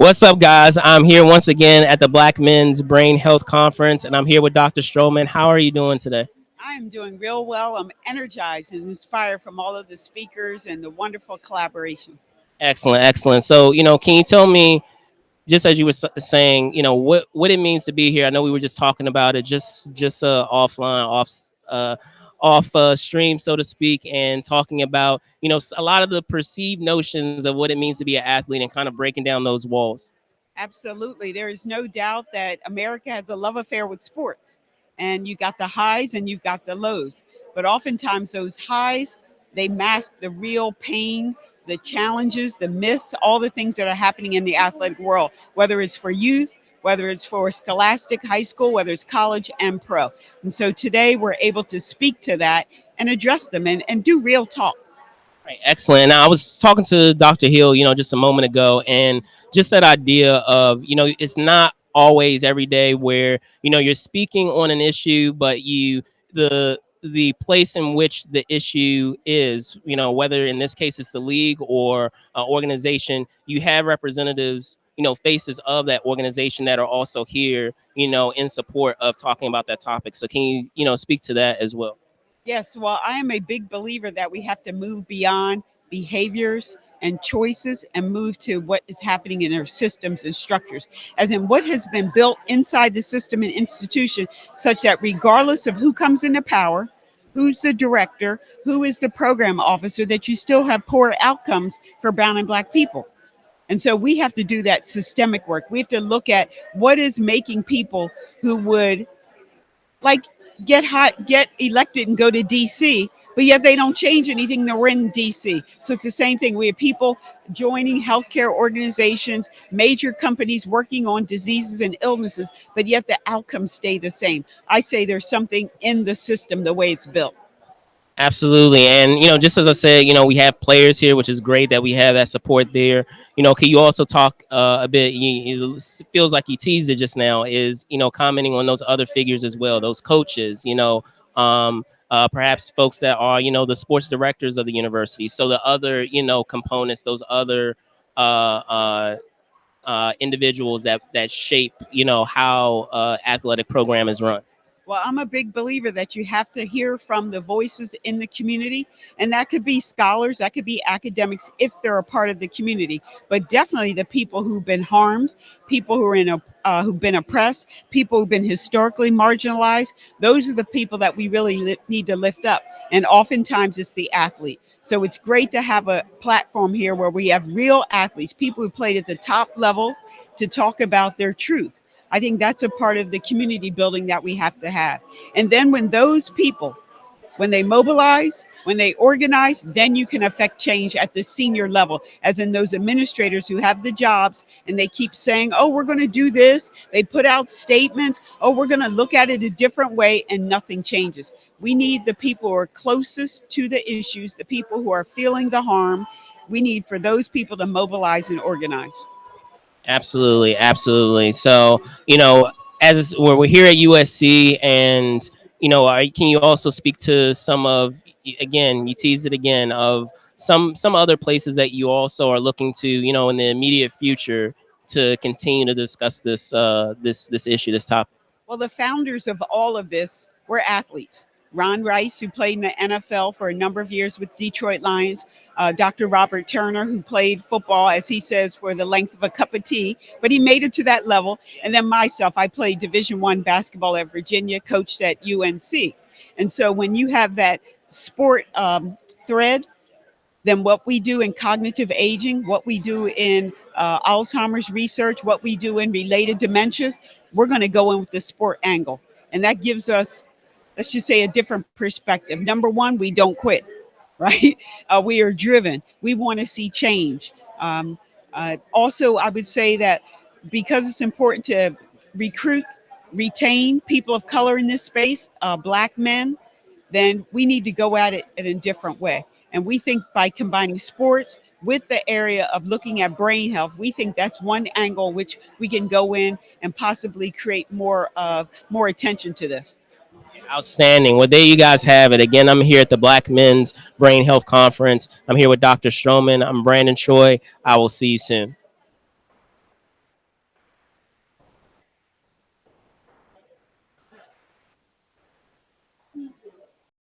What's up, guys? I'm here once again at the Black Men's Brain Health Conference, and I'm here with Dr. Stroman. How are you doing today? I am doing real well. I'm energized and inspired from all of the speakers and the wonderful collaboration. Excellent, excellent. So, can you tell me, just as you were saying, what it means to be here? I know we were just talking about it, just offline, off stream, so to speak, and talking about a lot of the perceived notions of what it means to be an athlete and kind of breaking down those walls. Absolutely. There is no doubt that America has a love affair with sports. And you got the highs and you've got the lows. But oftentimes those highs, they mask the real pain, the challenges, the myths, all the things that are happening in the athletic world, whether it's for youth, whether it's for scholastic, high school, whether it's college and pro. And so today we're able to speak to that and address them and do real talk. Right, excellent. Now, I was talking to Dr. Hill, just a moment ago, and just that idea of, it's not always every day where, you're speaking on an issue, but the place in which the issue is, whether in this case it's the league or organization, you have representatives, faces of that organization that are also here, in support of talking about that topic. So can you, speak to that as well? Yes, well, I am a big believer that we have to move beyond behaviors and choices and move to what is happening in our systems and structures, as in what has been built inside the system and institution, such that regardless of who comes into power, who's the director, who is the program officer, that you still have poor outcomes for brown and black people. And so we have to do that systemic work. We have to look at what is making people who would like get elected and go to DC, but yet they don't change anything. They're in DC. So it's the same thing. We have people joining healthcare organizations, major companies working on diseases and illnesses, but yet the outcomes stay the same. I say there's something in the system, the way it's built. Absolutely. And, just as I said, we have players here, which is great that we have that support there. Can you also talk a bit? It feels like you teased it just now, is, commenting on those other figures as well, those coaches, perhaps folks that are, the sports directors of the university. So the other, components, those other individuals that shape, how athletic program is run. Well, I'm a big believer that you have to hear from the voices in the community. And that could be scholars, that could be academics if they're a part of the community, but definitely the people who've been harmed, people who are who've been oppressed, people who've been historically marginalized. Those are the people that we really need to lift up. And oftentimes it's the athlete. So it's great to have a platform here where we have real athletes, people who played at the top level, to talk about their truth. I think that's a part of the community building that we have to have. And then when those people, when they mobilize, when they organize, then you can affect change at the senior level, as in those administrators who have the jobs and they keep saying, oh, we're going to do this. They put out statements, oh, we're going to look at it a different way, and nothing changes. We need the people who are closest to the issues, the people who are feeling the harm. We need for those people to mobilize and organize. Absolutely, absolutely. So, as we're here at USC, and can you also speak to some of, again, you teased it again, of some other places that you also are looking to, in the immediate future to continue to discuss this issue, this topic. Well, the founders of all of this were athletes. Ron Rice, who played in the NFL for a number of years with Detroit Lions, Dr. Robert Turner, who played football, as he says, for the length of a cup of tea, but he made it to that level. And then myself, I played Division I basketball at Virginia, coached at UNC. And so when you have that sport thread, then what we do in cognitive aging, what we do in Alzheimer's research, what we do in related dementias, we're going to go in with the sport angle. And that gives us, let's just say, a different perspective. Number one, we don't quit, right? We are driven. We want to see change. Also, I would say that because it's important to recruit, retain people of color in this space, Black men, then we need to go at it in a different way. And we think by combining sports with the area of looking at brain health, we think that's one angle which we can go in and possibly create more attention to this. Outstanding. Well, there you guys have it. Again, I'm here at the Black Men's Brain Health Conference. I'm here with Dr. Stroman. I'm Brandon Choi. I will see you soon.